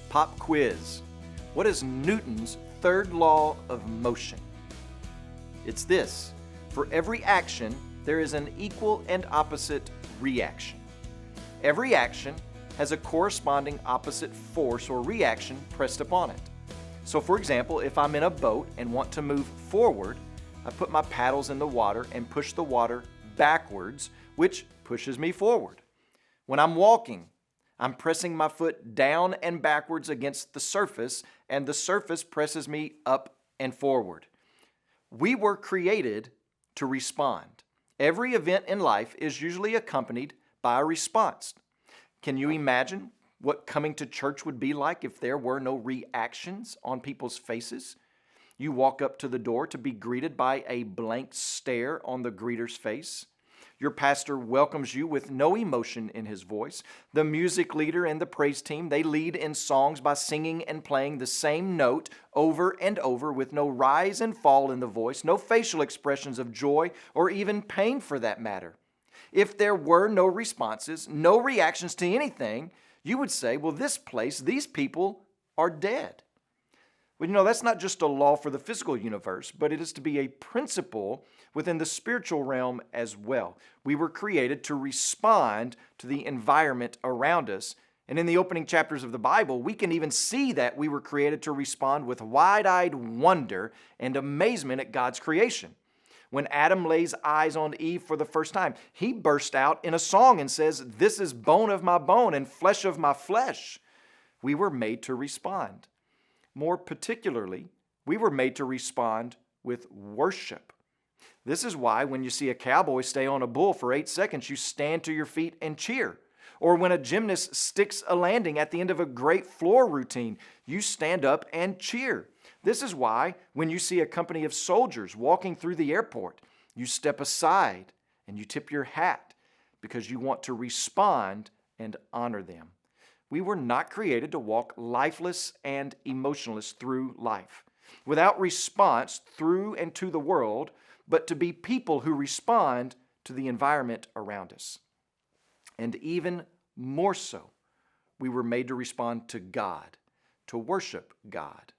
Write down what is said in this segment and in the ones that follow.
Pop quiz. What is Newton's third law of motion? It's this. For every action, there is an equal and opposite reaction. Every action has a corresponding opposite force or reaction pressed upon it. So for example, if I'm in a boat and want to move forward, I put my paddles in the water and push the water backwards, which pushes me forward. When I'm walking, I'm pressing my foot down and backwards against the surface, and the surface presses me up and forward. We were created to respond. Every event in life is usually accompanied by a response. Can you imagine what coming to church would be like if there were no reactions on people's faces? You walk up to the door to be greeted by a blank stare on the greeter's face. Your pastor welcomes you with no emotion in his voice. The music leader and the praise team, they lead in songs by singing and playing the same note over and over with no rise and fall in the voice, no facial expressions of joy or even pain for that matter. If there were no responses, no reactions to anything, you would say, well, this place, these people are dead. Well, that's not just a law for the physical universe, but it is to be a principle within the spiritual realm as well. We were created to respond to the environment around us. And in the opening chapters of the Bible, we can even see that we were created to respond with wide-eyed wonder and amazement at God's creation. When Adam lays eyes on Eve for the first time, he burst out in a song and says, "This is bone of my bone and flesh of my flesh." We were made to respond. More particularly, we were made to respond with worship. This is why when you see a cowboy stay on a bull for 8 seconds, you stand to your feet and cheer. Or when a gymnast sticks a landing at the end of a great floor routine, you stand up and cheer. This is why when you see a company of soldiers walking through the airport, you step aside and you tip your hat because you want to respond and honor them. We were not created to walk lifeless and emotionless through life, without response through and to the world, but to be people who respond to the environment around us. And even more so, we were made to respond to God, to worship God.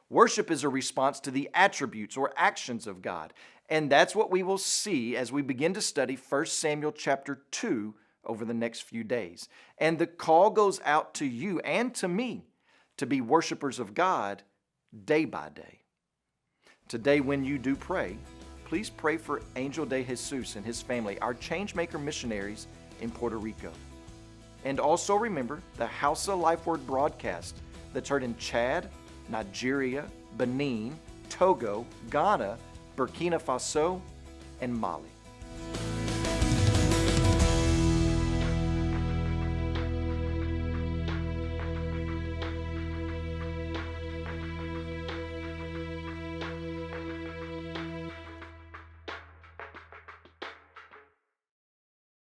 Worship is a response to the attributes or actions of God, and that's what we will see as we begin to study 1 Samuel chapter 2 over the next few days. And the call goes out to you and to me to be worshipers of God day by day. Today, when you do pray, please pray for Angel de Jesus and his family, our Changemaker missionaries in Puerto Rico. And also remember the Hausa Life Word broadcast that's heard in Chad, Nigeria, Benin, Togo, Ghana, Burkina Faso, and Mali.